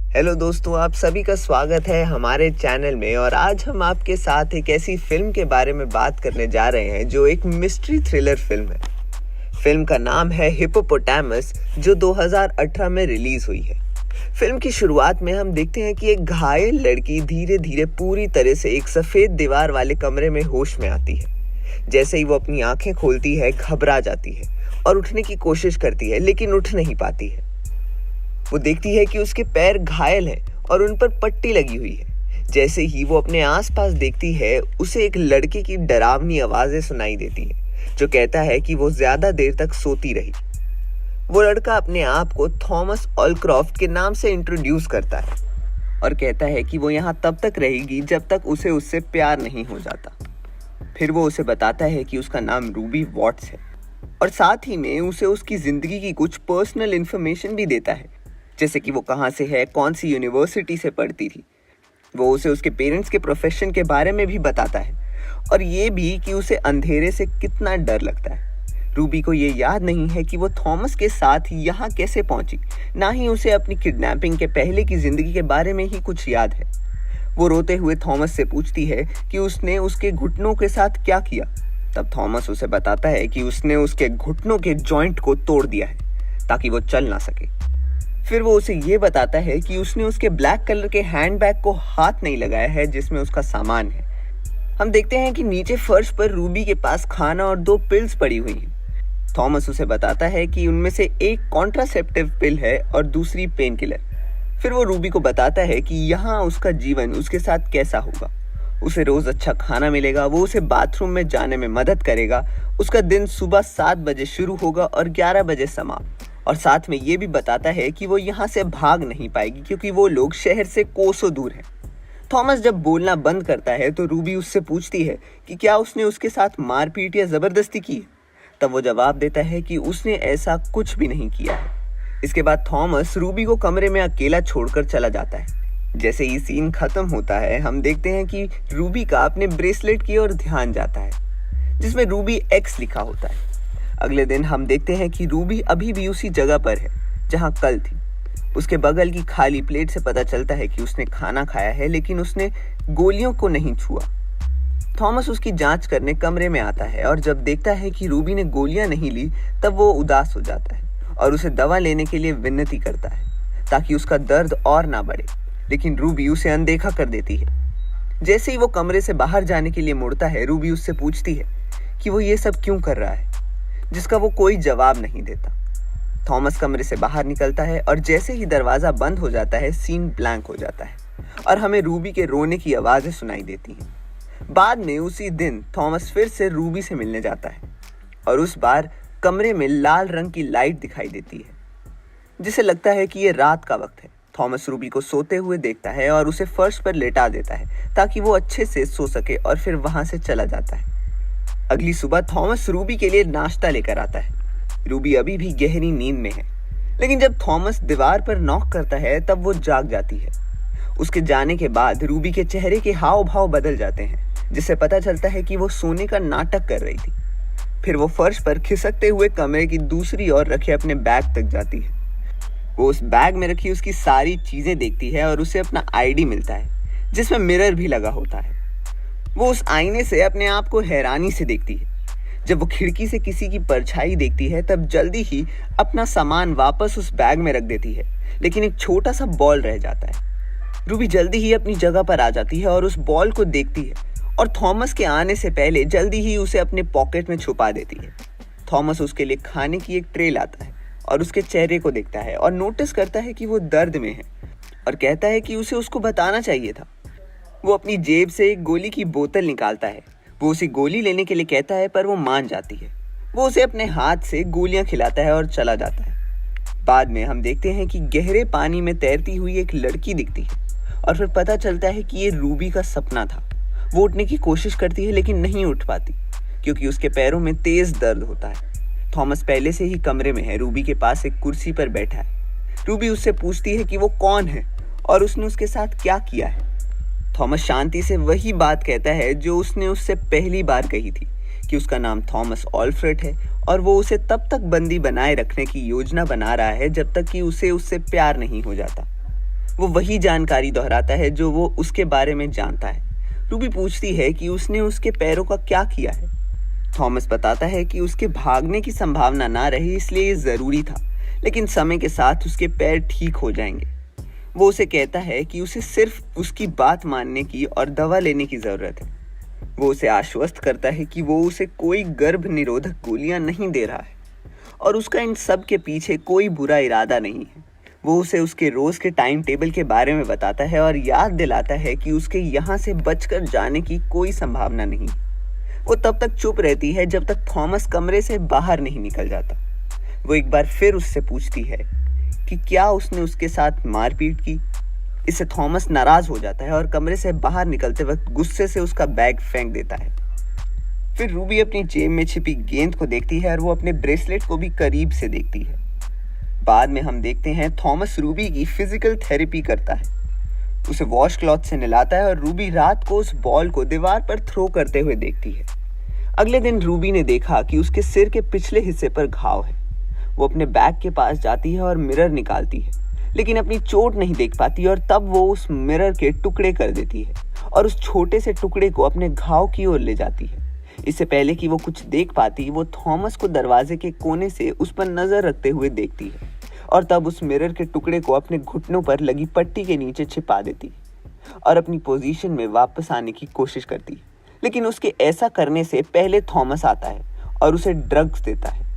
Hello दोस्तों, आप सभी का स्वागत है हमारे चैनल में। और आज हम आपके साथ एक ऐसी फिल्म के बारे में बात करने जा रहे हैं जो एक मिस्ट्री थ्रिलर फिल्म है। फिल्म का नाम है हिप्पोपोटामस, जो 2018 में रिलीज हुई है। फिल्म की शुरुआत में हम देखते हैं कि एक घायल लड़की धीरे धीरे पूरी तरह से एक सफेद दीवार वाले कमरे में होश में आती है। जैसे ही वो अपनी आंखें खोलती है, घबरा जाती है और उठने की कोशिश करती है, लेकिन उठ नहीं पाती है। वो देखती है कि उसके पैर घायल हैं और उन पर पट्टी लगी हुई है। जैसे ही वो अपने आसपास देखती है, उसे एक लड़के की डरावनी आवाजें सुनाई देती है जो कहता है कि वो ज्यादा देर तक सोती रही। वो लड़का अपने आप को थॉमस ऑलक्रॉफ्ट के नाम से इंट्रोड्यूस करता है और कहता है कि वो यहाँ तब तक रहेगी जब तक उसे उससे प्यार नहीं हो जाता। फिर वो उसे बताता है कि उसका नाम रूबी वॉट्स है और साथ ही में उसे उसकी जिंदगी की कुछ पर्सनल इन्फॉर्मेशन भी देता है, जैसे कि वो कहाँ से है, कौन सी यूनिवर्सिटी से पढ़ती थी। वो उसे उसके पेरेंट्स के प्रोफेशन के बारे में भी बताता है और ये भी कि उसे अंधेरे से कितना डर लगता है। रूबी को ये याद नहीं है कि वो थॉमस के साथ यहाँ कैसे पहुंची, ना ही उसे अपनी किडनैपिंग के पहले की जिंदगी के बारे में ही कुछ याद है। वो रोते हुए थॉमस से पूछती है कि उसने उसके घुटनों के साथ क्या किया। तब थॉमस उसे बताता है कि उसने उसके घुटनों के जॉइंट को तोड़ दिया है ताकि वो चल ना सके। फिर वो उसे ये बताता है कि उसने उसके ब्लैक कलर के हैंडबैग को हाथ नहीं लगाया है जिसमें उसका सामान है। हम देखते हैं कि नीचे फर्श पर रूबी के पास खाना और 2 पिल्स पड़ी हुई हैं। थॉमस उसे बताता है कि उनमें से एक कॉन्ट्रासेप्टिव पिल है और दूसरी पेन किलर। फिर वो रूबी को बताता है कि यहाँ उसका जीवन उसके साथ कैसा होगा। उसे रोज अच्छा खाना मिलेगा, वो उसे बाथरूम में जाने में मदद करेगा, उसका दिन सुबह 7 बजे शुरू होगा और 11 बजे समाप्त। और साथ में ये भी बताता है कि वो यहाँ से भाग नहीं पाएगी क्योंकि वो लोग शहर से कोसों दूर हैं। थॉमस जब बोलना बंद करता है तो रूबी उससे पूछती है कि क्या उसने उसके साथ मारपीट या जबरदस्ती की। तब वो जवाब देता है कि उसने ऐसा कुछ भी नहीं किया है। इसके बाद थॉमस रूबी को कमरे में अकेला छोड़कर चला जाता है। जैसे ही सीन खत्म होता है, हम देखते हैं कि रूबी का अपने ब्रेसलेट की ओर ध्यान जाता है जिसमें रूबी एक्स लिखा होता है। अगले दिन हम देखते हैं कि रूबी अभी भी उसी जगह पर है जहां कल थी। उसके बगल की खाली प्लेट से पता चलता है कि उसने खाना खाया है, लेकिन उसने गोलियों को नहीं छुआ। थॉमस उसकी जांच करने कमरे में आता है और जब देखता है कि रूबी ने गोलियां नहीं ली, तब वो उदास हो जाता है और उसे दवा लेने के लिए विनती करता है ताकि उसका दर्द और ना बढ़े, लेकिन रूबी उसे अनदेखा कर देती है। जैसे ही वो कमरे से बाहर जाने के लिए मुड़ता है, रूबी उससे पूछती है कि वो ये सब क्यों कर रहा है, जिसका वो कोई जवाब नहीं देता। थॉमस कमरे से बाहर निकलता है और जैसे ही दरवाजा बंद हो जाता है, सीन ब्लैंक हो जाता है और हमें रूबी के रोने की आवाजें सुनाई देती हैं। बाद में उसी दिन थॉमस फिर से रूबी से मिलने जाता है और उस बार कमरे में लाल रंग की लाइट दिखाई देती है, जिसे लगता है कि ये रात का वक्त है। थॉमस रूबी को सोते हुए देखता है और उसे फर्श पर लेटा देता है ताकि वो अच्छे से सो सके और फिर वहां से चला जाता है। अगली सुबह थॉमस रूबी के लिए नाश्ता लेकर आता है। रूबी अभी भी गहरी नींद में है, लेकिन जब थॉमस दीवार पर नॉक करता है तब वो जाग जाती है। उसके जाने के बाद रूबी के चेहरे के हाव भाव बदल जाते हैं, जिससे पता चलता है कि वो सोने का नाटक कर रही थी। फिर वो फर्श पर खिसकते हुए कमरे की दूसरी ओर रखे अपने बैग तक जाती है। वो उस बैग में रखी उसकी सारी चीजें देखती है और उसे अपना आईडी मिलता है जिसमें मिरर भी लगा होता है। वो उस आईने से अपने आप को हैरानी से देखती है। जब वो खिड़की से किसी की परछाई देखती है, तब जल्दी ही अपना सामान वापस उस बैग में रख देती है, लेकिन एक छोटा सा बॉल रह जाता है। रूबी जल्दी ही अपनी जगह पर आ जाती है और उस बॉल को देखती है और थॉमस के आने से पहले जल्दी ही उसे अपने पॉकेट में छुपा देती है। थॉमस उसके लिए खाने की एक ट्रे लाता है और उसके चेहरे को देखता है और नोटिस करता है कि वो दर्द में है और कहता है कि उसे उसको बताना चाहिए था। वो अपनी जेब से एक गोली की बोतल निकालता है। वो उसे गोली लेने के लिए कहता है, पर वो मान जाती है। वो उसे अपने हाथ से गोलियां खिलाता है और चला जाता है। बाद में हम देखते हैं कि गहरे पानी में तैरती हुई एक लड़की दिखती है और फिर पता चलता है कि ये रूबी का सपना था। वो उठने की कोशिश करती है लेकिन नहीं उठ पाती क्योंकि उसके पैरों में तेज दर्द होता है। थॉमस पहले से ही कमरे में है, रूबी के पास एक कुर्सी पर बैठा है। रूबी उससे पूछती है कि वो कौन है और उसने उसके साथ क्या किया है। थॉमस शांति से वही बात कहता है जो उसने उससे पहली बार कही थी कि उसका नाम थॉमस ऑल्फ्रेट है और वो उसे तब तक बंदी बनाए रखने की योजना बना रहा है जब तक कि उसे उससे प्यार नहीं हो जाता। वो वही जानकारी दोहराता है जो वो उसके बारे में जानता है। रूबी पूछती है कि उसने उसके पैरों का क्या किया है। थॉमस बताता है कि उसके भागने की संभावना ना रही, इसलिए ये ज़रूरी था, लेकिन समय के साथ उसके पैर ठीक हो जाएंगे। वो उसे कहता है कि उसे सिर्फ उसकी बात मानने की और दवा लेने की ज़रूरत है। वो उसे आश्वस्त करता है कि वो उसे कोई गर्भ निरोधक गोलियां नहीं दे रहा है और उसका इन सब के पीछे कोई बुरा इरादा नहीं है। वो उसे उसके रोज़ के टाइम टेबल के बारे में बताता है और याद दिलाता है कि उसके यहाँ से बचकर जाने की कोई संभावना नहीं। वो तब तक चुप रहती है जब तक थॉमस कमरे से बाहर नहीं निकल जाता। वो एक बार फिर उससे पूछती है कि क्या उसने उसके साथ मारपीट की। इससे थॉमस नाराज हो जाता है और कमरे से बाहर निकलते वक्त गुस्से से उसका बैग फेंक देता है। फिर रूबी अपनी जेब में छिपी गेंद को देखती है और वो अपने ब्रेसलेट को भी करीब से देखती है। बाद में हम देखते हैं थॉमस रूबी की फिजिकल थेरेपी करता है, उसे वॉश क्लॉथ से नहलाता है और रूबी रात को उस बॉल को दीवार पर थ्रो करते हुए देखती है। अगले दिन रूबी ने देखा कि उसके सिर के पिछले हिस्से पर घाव है। वो अपने बैग के पास जाती है और मिरर निकालती है, लेकिन अपनी चोट नहीं देख पाती और तब वो उस मिरर के टुकड़े कर देती है और उस छोटे से टुकड़े को अपने घाव की ओर ले जाती है। इससे पहले कि वो कुछ देख पाती, वो थॉमस को दरवाजे के कोने से उस पर नजर रखते हुए देखती है और तब उस मिरर के टुकड़े को अपने घुटनों पर लगी पट्टी के नीचे छिपा देती है और अपनी पोजीशन में वापस आने की कोशिश करती है। लेकिन उसके ऐसा करने से पहले थॉमस आता है और उसे ड्रग्स देता है।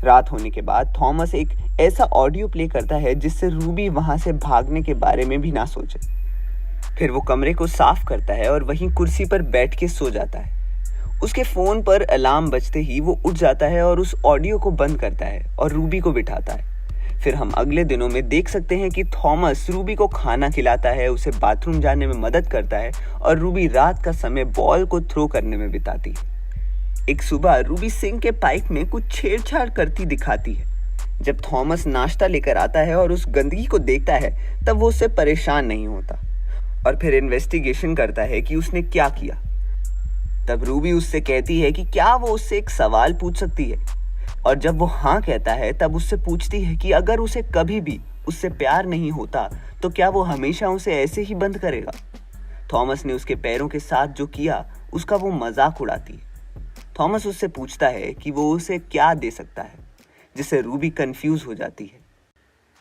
रात होने के बाद थॉमस एक ऐसा ऑडियो प्ले करता है जिससे रूबी वहां से भागने के बारे में भी ना सोचे। फिर वो कमरे को साफ करता है और वहीं कुर्सी पर बैठ के सो जाता है। उसके फोन पर अलार्म बजते ही वो उठ जाता है और उस ऑडियो को बंद करता है और रूबी को बिठाता है। फिर हम अगले दिनों में देख सकते हैं कि थॉमस रूबी को खाना खिलाता है, उसे बाथरूम जाने में मदद करता है और रूबी रात का समय बॉल को थ्रो करने में बिताती है। एक सुबह रूबी सिंक के पाइप में कुछ छेड़छाड़ करती दिखाती है। जब थॉमस नाश्ता लेकर आता है और उस गंदगी को देखता है तब वो उससे परेशान नहीं होता और फिर इन्वेस्टिगेशन करता है कि उसने क्या किया। तब रूबी उससे कहती है कि क्या वो उससे एक सवाल पूछ सकती है और जब वो हाँ कहता है तब उससे पूछती है कि अगर उसे कभी भी उससे प्यार नहीं होता तो क्या वो हमेशा उसे ऐसे ही बंद करेगा। थॉमस ने उसके पैरों के साथ जो किया उसका वो मजाक उड़ाती है। थॉमस उससे पूछता है कि वो उसे क्या दे सकता है, जिससे रूबी कंफ्यूज हो जाती है।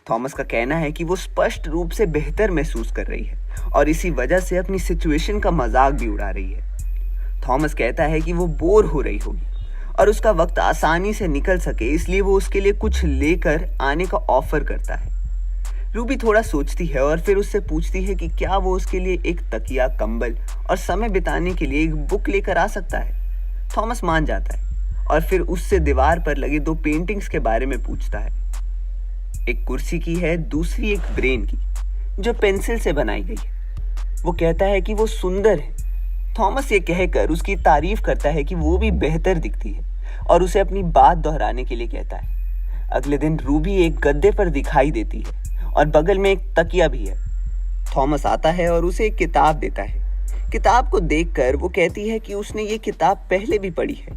थॉमस का कहना है कि वो स्पष्ट रूप से बेहतर महसूस कर रही है और इसी वजह से अपनी सिचुएशन का मजाक भी उड़ा रही है। थॉमस कहता है कि वो बोर हो रही होगी और उसका वक्त आसानी से निकल सके, इसलिए वो उसके लिए कुछ लेकर आने का ऑफर करता है। रूबी थोड़ा सोचती है और फिर उससे पूछती है कि क्या वो उसके लिए एक तकिया, कंबल और समय बिताने के लिए एक बुक लेकर आ सकता है। थॉमस मान जाता है और फिर उससे दीवार पर लगे 2 पेंटिंग्स के बारे में पूछता है। एक कुर्सी की है, दूसरी एक ब्रेन की जो पेंसिल से बनाई गई है। वो कहता है कि वो सुंदर है। थॉमस ये कहकर उसकी तारीफ करता है कि वो भी बेहतर दिखती है और उसे अपनी बात दोहराने के लिए कहता है। अगले दिन रूबी एक गद्दे पर दिखाई देती है और बगल में एक तकिया भी है। थॉमस आता है और उसे एक किताब देता है। किताब को देखकर वो कहती है कि उसने ये किताब पहले भी पढ़ी है।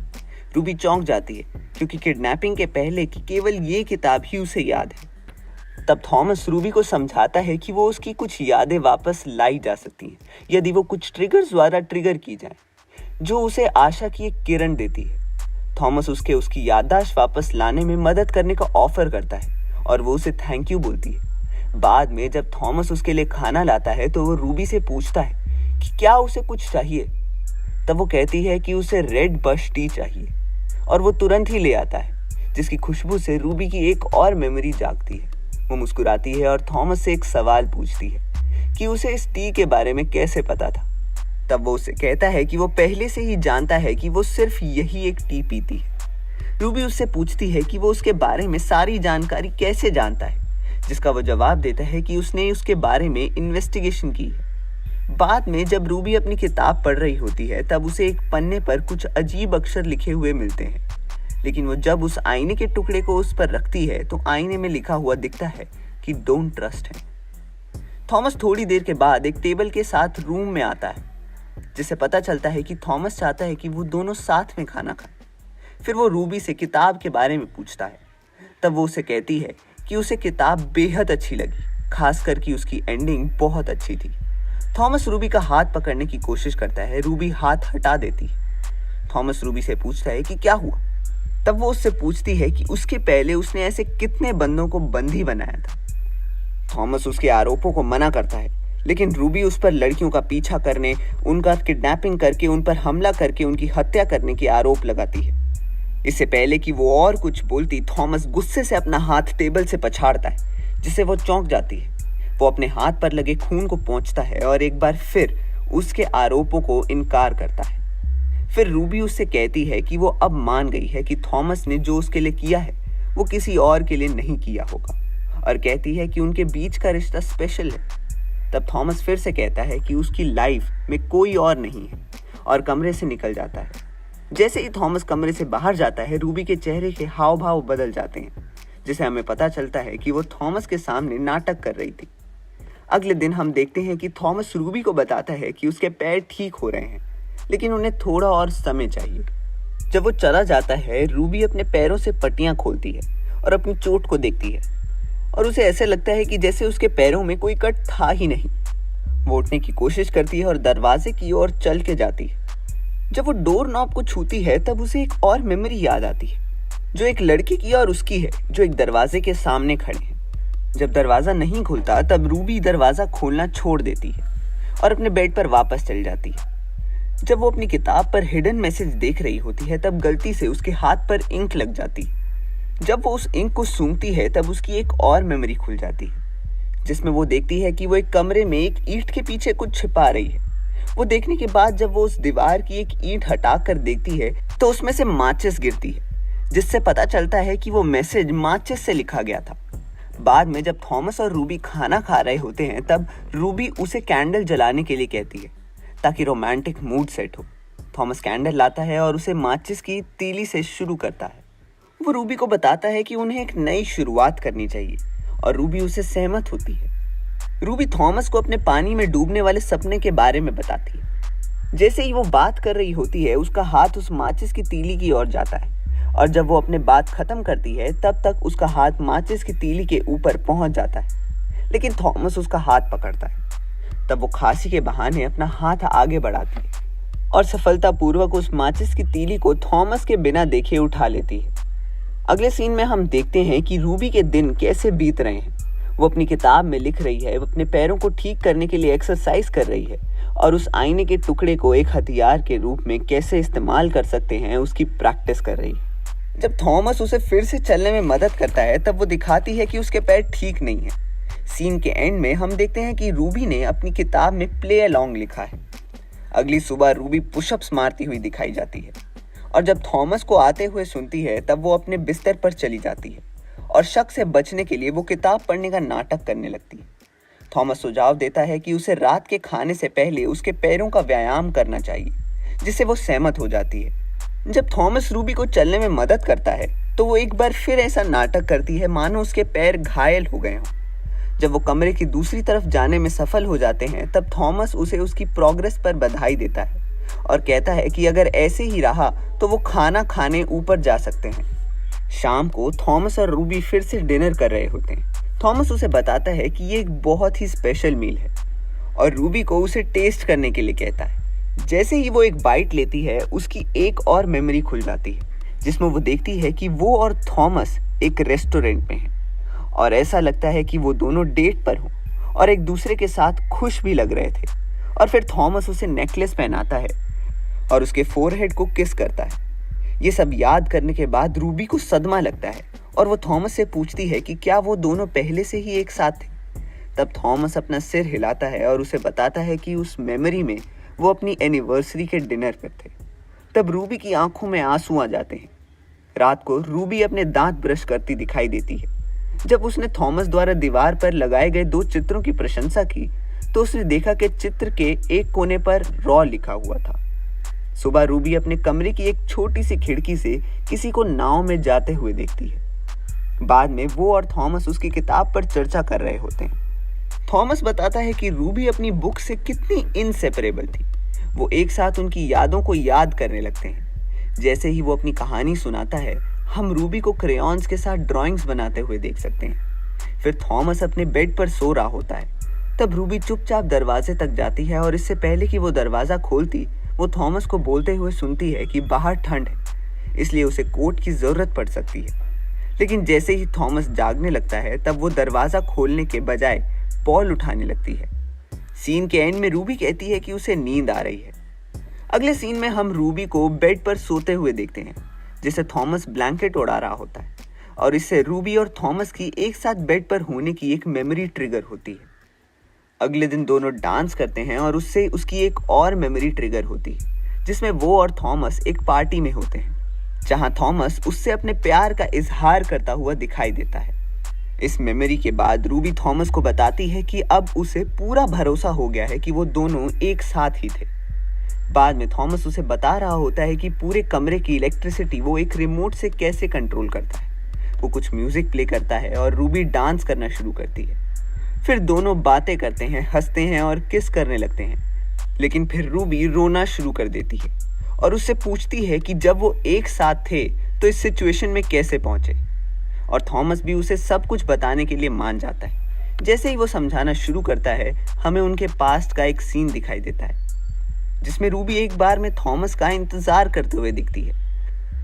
रूबी चौंक जाती है क्योंकि किडनैपिंग के पहले की केवल ये किताब ही उसे याद है। तब थॉमस रूबी को समझाता है कि वो उसकी कुछ यादें वापस लाई जा सकती हैं यदि वो कुछ ट्रिगर्स द्वारा ट्रिगर की जाए, जो उसे आशा की एक किरण देती है। थॉमस उसकी याददाश्त वापस लाने में मदद करने का ऑफर करता है और वो उसे थैंक यू बोलती है। बाद में जब थॉमस उसके लिए खाना लाता है तो वो रूबी से पूछता है कि क्या उसे कुछ चाहिए। तब वो कहती है कि उसे रेड बश टी चाहिए और वो तुरंत ही ले आता है, जिसकी खुशबू से रूबी की एक और मेमोरी जागती है। वो मुस्कुराती है और थॉमस से एक सवाल पूछती है कि उसे इस टी के बारे में कैसे पता था। तब वो उसे कहता है कि वो पहले से ही जानता है कि वो सिर्फ यही एक टी पीती है। रूबी उससे पूछती है कि वो उसके बारे में सारी जानकारी कैसे जानता है, जिसका वो जवाब देता है कि उसने उसके बारे में इन्वेस्टिगेशन की है। बाद में जब रूबी अपनी किताब पढ़ रही होती है तब उसे एक पन्ने पर कुछ अजीब अक्षर लिखे हुए मिलते हैं, लेकिन वो जब उस आईने के टुकड़े को उस पर रखती है तो आईने में लिखा हुआ दिखता है कि डोंट ट्रस्ट है। थॉमस थोड़ी देर के बाद एक टेबल के साथ रूम में आता है, जिससे पता चलता है कि थॉमस चाहता है कि वो दोनों साथ में खाना खाएं। फिर वो रूबी से किताब के बारे में पूछता है। तब वो उसे कहती है कि उसे किताब बेहद अच्छी लगी, खासकर कि उसकी एंडिंग बहुत अच्छी थी। थॉमस रूबी का हाथ पकड़ने की कोशिश करता है, रूबी हाथ हटा देती है। थॉमस रूबी से पूछता है कि क्या हुआ। तब वो उससे पूछती है कि उसके पहले उसने ऐसे कितने बंदों को बंदी बनाया था। थॉमस उसके आरोपों को मना करता है, लेकिन रूबी उस पर लड़कियों का पीछा करने, उनका किडनैपिंग करके, उन पर हमला करके उनकी हत्या करने के आरोप लगाती है। इससे पहले कि वो और कुछ बोलती, थॉमस गुस्से से अपना हाथ टेबल से पछाड़ता है, जिससे वो चौंक जाती है। वो अपने हाथ पर लगे खून को पोंछता है और एक बार फिर उसके आरोपों को इनकार करता है। फिर रूबी उससे कहती है कि वो अब मान गई है कि थॉमस ने जो उसके लिए किया है वो किसी और के लिए नहीं किया होगा, और कहती है कि उनके बीच का रिश्ता स्पेशल है। तब थॉमस फिर से कहता है कि उसकी लाइफ में कोई और नहीं है, और कमरे से निकल जाता है। जैसे ही थॉमस कमरे से बाहर जाता है, रूबी के चेहरे के हाव भाव बदल जाते हैं, जिसे हमें पता चलता है कि वो थॉमस के सामने नाटक कर रही थी। अगले दिन हम देखते हैं कि थॉमस रूबी को बताता है कि उसके पैर ठीक हो रहे हैं, लेकिन उन्हें थोड़ा और समय चाहिए। जब वो चला जाता है, रूबी अपने पैरों से पट्टियां खोलती है और अपनी चोट को देखती है, और उसे ऐसे लगता है कि जैसे उसके पैरों में कोई कट था ही नहीं। वो उठने की कोशिश करती है और दरवाजे की ओर चल के जाती है। जब वो डोर नॉब को छूती है, तब उसे एक और मेमोरी याद आती है, जो एक लड़की की और उसकी है, जो एक दरवाजे के सामने खड़े हैं। जब दरवाजा नहीं खुलता, तब रूबी दरवाजा खोलना छोड़ देती है और अपने बेड पर वापस चल जाती है। जब वो अपनी किताब पर हिडन मैसेज देख रही होती है, तब गलती से उसके हाथ पर इंक लग जाती है। जब वो उस इंक को सूंघती है, तब उसकी एक और मेमोरी खुल जाती है, जिसमें वो देखती है कि वो एक कमरे में एक ईंट के पीछे कुछ छिपा रही है। वो देखने के बाद जब वो उस दीवार की एक ईंट हटा कर देखती है, तो उसमें से माचिस गिरती है, जिससे पता चलता है कि वो मैसेज माचिस से लिखा गया था। बाद में जब थॉमस और रूबी खाना खा रहे होते हैं, तब रूबी उसे कैंडल जलाने के लिए कहती है, ताकि रोमांटिक मूड सेट हो। थॉमस कैंडल लाता है और उसे माचिस की तीली से शुरू करता है। वो रूबी को बताता है कि उन्हें एक नई शुरुआत करनी चाहिए, और रूबी उसे सहमत होती है। रूबी थॉमस को अपने पानी में डूबने वाले सपने के बारे में बताती है। जैसे ही वो बात कर रही होती है, उसका हाथ उस माचिस की तीली की ओर जाता है, और जब वो अपने बात खत्म करती है, तब तक उसका हाथ माचिस की तीली के ऊपर पहुंच जाता है, लेकिन थॉमस उसका हाथ पकड़ता है। तब वो खांसी के बहाने अपना हाथ आगे बढ़ाती है और सफलतापूर्वक उस माचिस की तीली को थॉमस के बिना देखे उठा लेती है। अगले सीन में हम देखते हैं कि रूबी के दिन कैसे बीत रहे हैं। वो अपनी किताब में लिख रही है, वो अपने पैरों को ठीक करने के लिए एक्सरसाइज कर रही है, और उस आईने के टुकड़े को एक हथियार के रूप में कैसे इस्तेमाल कर सकते हैं उसकी प्रैक्टिस कर रही है। जब थॉमस उसे फिर से चलने में मदद करता है, तब वो दिखाती है कि उसके पैर ठीक नहीं है। सीन के एंड में हम देखते हैं कि रूबी ने अपनी किताब में प्ले अलोंग लिखा है। अगली सुबह रूबी पुशअप्स मारती हुई दिखाई जाती है, और जब थॉमस को आते हुए सुनती है, तब वो अपने बिस्तर पर चली जाती है और शक से बचने के लिए वो किताब पढ़ने का नाटक करने लगती है। थॉमस सुझाव देता है कि उसे रात के खाने से पहले उसके पैरों का व्यायाम करना चाहिए, जिससे वो सहमत हो जाती है। जब थॉमस रूबी को चलने में मदद करता है, तो वो एक बार फिर ऐसा नाटक करती है मानो उसके पैर घायल हो गए हों। जब वो कमरे की दूसरी तरफ जाने में सफल हो जाते हैं, तब थॉमस उसे उसकी प्रोग्रेस पर बधाई देता है और कहता है कि अगर ऐसे ही रहा तो वो खाना खाने ऊपर जा सकते हैं। शाम को थॉमस और रूबी फिर से डिनर कर रहे होते हैं। थॉमस उसे बताता है कि ये एक बहुत ही स्पेशल मील है, और रूबी को उसे टेस्ट करने के लिए कहता है। जैसे ही वो एक बाइट लेती है, उसकी एक और मेमोरी खुल जाती है, जिसमें वो देखती है कि वो और थॉमस एक रेस्टोरेंट में हैं, और ऐसा लगता है कि वो दोनों डेट पर हों और एक दूसरे के साथ खुश भी लग रहे थे। और फिर थॉमस उसे नेकलेस पहनाता है और उसके फोरहेड को किस करता है। ये सब याद करने के बाद रूबी को सदमा लगता है, और वो थॉमस से पूछती है कि क्या वो दोनों पहले से ही एक साथ थे। तब थॉमस अपना सिर हिलाता है और उसे बताता है कि उस मेमोरी में वो अपनी एनिवर्सरी के डिनर पर थे। तब रूबी की आंखों में आंसू आ जाते हैं। रात को रूबी अपने दांत ब्रश करती दिखाई देती है। जब उसने थॉमस द्वारा दीवार पर लगाए गए 2 चित्रों की प्रशंसा की, तो उसने देखा कि चित्र के एक कोने पर रॉ लिखा हुआ था। सुबह रूबी अपने कमरे की एक छोटी सी खिड़की से किसी को नाव में जाते हुए देखती है। बाद में वो और थॉमस उसकी किताब पर चर्चा कर रहे होते हैं। थॉमस बताता है कि रूबी अपनी बुक से कितनी इनसेपरेबल थी। वो एक साथ उनकी यादों को याद करने लगते हैं। जैसे ही वो अपनी कहानी सुनाता है, हम रूबी को क्रेयॉन्स के साथ ड्राइंग्स बनाते हुए देख सकते हैं। फिर थॉमस अपने बेड पर सो रहा होता है। तब रूबी चुपचाप दरवाजे तक जाती है और इससे पहले कि वो दरवाज़ा खोलती, वो थॉमस को बोलते हुए सुनती है कि बाहर ठंड है, इसलिए उसे कोट की ज़रूरत पड़ सकती है। लेकिन जैसे ही थॉमस जागने लगता है तब वो दरवाज़ा खोलने के बजाय बॉल उठाने लगती है। सीन के एंड में रूबी कहती है कि उसे नींद आ रही है। अगले सीन में हम रूबी को बेड पर सोते हुए देखते हैं, जिसे थॉमस ब्लैंकेट उड़ा रहा होता है और इससे रूबी और थॉमस की एक साथ बेड पर होने की एक मेमोरी ट्रिगर होती है। अगले दिन दोनों डांस करते हैं और उससे उसकी एक और मेमोरी ट्रिगर होती है, जिसमें वो और थॉमस एक पार्टी में होते हैं, जहां थॉमस उससे अपने प्यार का इजहार करता हुआ दिखाई देता है। इस मेमोरी के बाद रूबी थॉमस को बताती है कि अब उसे पूरा भरोसा हो गया है कि वो दोनों एक साथ ही थे। बाद में थॉमस उसे बता रहा होता है कि पूरे कमरे की इलेक्ट्रिसिटी वो एक रिमोट से कैसे कंट्रोल करता है। वो कुछ म्यूजिक प्ले करता है और रूबी डांस करना शुरू करती है। फिर दोनों बातें करते हैं, हंसते हैं और किस करने लगते हैं। लेकिन फिर रूबी रोना शुरू कर देती है और उससे पूछती है कि जब वो एक साथ थे तो इस सिचुएशन में कैसे पहुंचे। और थॉमस भी उसे सब कुछ बताने के लिए मान जाता है। जैसे ही वो समझाना शुरू करता है, हमें उनके पास्ट का एक सीन दिखाई देता है, जिसमें रूबी एक बार में थॉमस का इंतजार करते हुए दिखती है।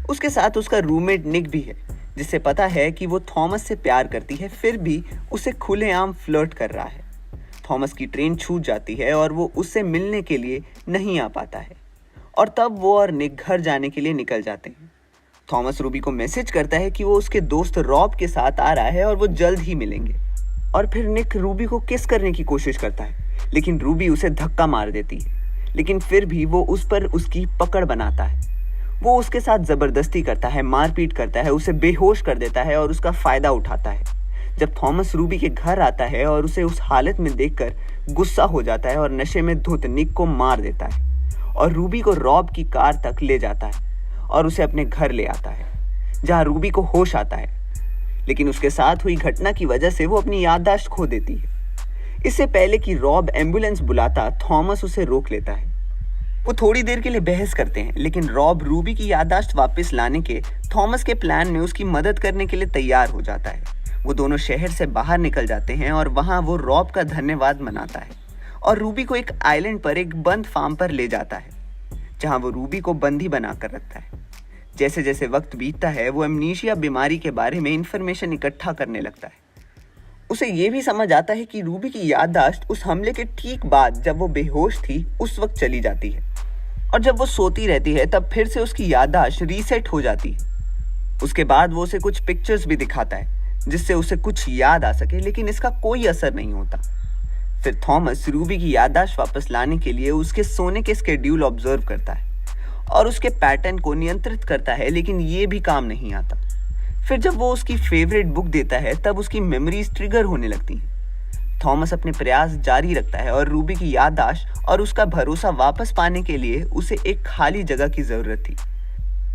उसके साथ उसका रूममेट निक भी है, जिसे पता है कि वो थॉमस से प्यार करती है, फिर भी उसे खुलेआम फ्लर्ट कर रहा है। थॉमस की ट्रेन छूट जाती है और वो उससे मिलने के लिए नहीं आ पाता है और तब वो और निक घर जाने के लिए निकल जाते हैं। थॉमस रूबी को मैसेज करता है कि वो उसके दोस्त रॉब के साथ आ रहा है और वो जल्द ही मिलेंगे। और फिर निक रूबी को किस करने की कोशिश करता है, लेकिन रूबी उसे धक्का मार देती है। लेकिन फिर भी वो उस पर उसकी पकड़ बनाता है। वो उसके साथ ज़बरदस्ती करता है, मारपीट करता है, उसे बेहोश कर देता है और उसका फ़ायदा उठाता है। जब थॉमस रूबी के घर आता है और उसे उस हालत में देखकर गुस्सा हो जाता है और नशे में धुत निक को मार देता है और रूबी को रॉब की कार तक ले जाता है और उसे अपने घर ले आता है, जहाँ रूबी को होश आता है। लेकिन उसके साथ हुई घटना की वजह से वो अपनी याददाश्त खो देती है। इससे पहले कि रॉब एम्बुलेंस बुलाता, थॉमस उसे रोक लेता है। वो थोड़ी देर के लिए बहस करते हैं, लेकिन रॉब रूबी की याददाश्त वापस लाने के थॉमस के प्लान में उसकी मदद करने के लिए तैयार हो जाता है। वो दोनों शहर से बाहर निकल जाते हैं और वहाँ वो रॉब का धन्यवाद मनाता है और रूबी को एक आइलैंड पर एक बंद फार्म पर ले जाता है, जहाँ वो रूबी को बंदी बनाकर रखता है। जैसे जैसे वक्त बीतता है, वो एमनीशिया बीमारी के बारे में इंफॉर्मेशन इकट्ठा करने लगता है। उसे ये भी समझ आता है कि रूबी की याददाश्त उस हमले के ठीक बाद, जब वो बेहोश थी, उस वक्त चली जाती है और जब वो सोती रहती है तब फिर से उसकी याददाश्त रीसेट हो जाती है। उसके बाद वो उसे कुछ पिक्चर्स भी दिखाता है जिससे उसे कुछ याद आ सके, लेकिन इसका कोई असर नहीं होता। फिर थॉमस रूबी की याददाश्त वापस लाने के लिए उसके सोने के स्केड्यूल ऑब्जर्व करता है और उसके पैटर्न को नियंत्रित करता है, लेकिन ये भी काम नहीं आता। फिर जब वो उसकी फेवरेट बुक देता है तब उसकी मेमोरीज ट्रिगर होने लगती हैं। थॉमस अपने प्रयास जारी रखता है और रूबी की याददाश्त और उसका भरोसा वापस पाने के लिए उसे एक खाली जगह की ज़रूरत थी।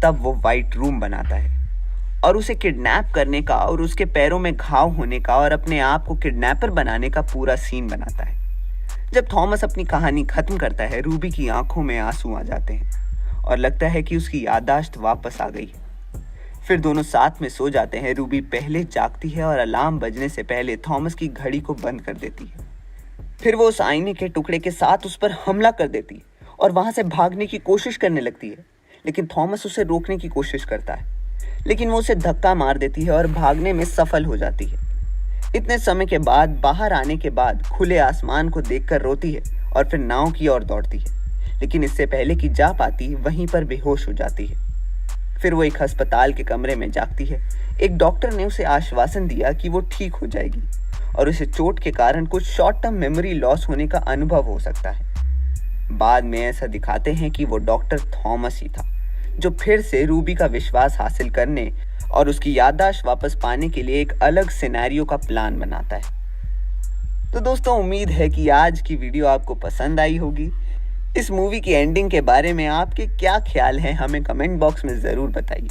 तब वो वाइट रूम बनाता है और उसे किडनैप करने का और उसके पैरों में घाव होने का और अपने आप को किडनैपर बनाने का पूरा सीन बनाता है। जब थॉमस अपनी कहानी ख़त्म करता है, रूबी की आंखों में आंसू आ जाते हैं और लगता है कि उसकी याददाश्त वापस आ गई है। फिर दोनों साथ में सो जाते हैं। रूबी पहले जागती है और अलार्म बजने से पहले थॉमस की घड़ी को बंद कर देती है। फिर वो उस आईने के टुकड़े के साथ उस पर हमला कर देती है और वहाँ से भागने की कोशिश करने लगती है, लेकिन थॉमस उसे रोकने की कोशिश करता है, लेकिन वो उसे धक्का मार देती है और भागने में सफल हो जाती है। इतने समय के बाद बाहर आने के बाद खुले आसमान को देखकर रोती है और फिर नाव की ओर दौड़ती है, लेकिन इससे पहले कि जा पाती वहीं पर बेहोश हो जाती है। फिर वो एक अस्पताल के कमरे में जागती है। एक डॉक्टर ने उसे आश्वासन दिया कि वो ठीक हो जाएगी और उसे चोट के कारण कुछ शॉर्ट टर्म मेमोरी लॉस होने का अनुभव हो सकता है। बाद में ऐसा दिखाते हैं कि वो डॉक्टर थॉमस ही था, जो फिर से रूबी का विश्वास हासिल करने और उसकी याददाश्त वापस पाने के लिए एक अलग सिनेरियो का प्लान बनाता है। तो दोस्तों, उम्मीद है कि आज की वीडियो आपको पसंद आई होगी। इस मूवी की एंडिंग के बारे में आपके क्या ख्याल हैं, हमें कमेंट बॉक्स में ज़रूर बताइए।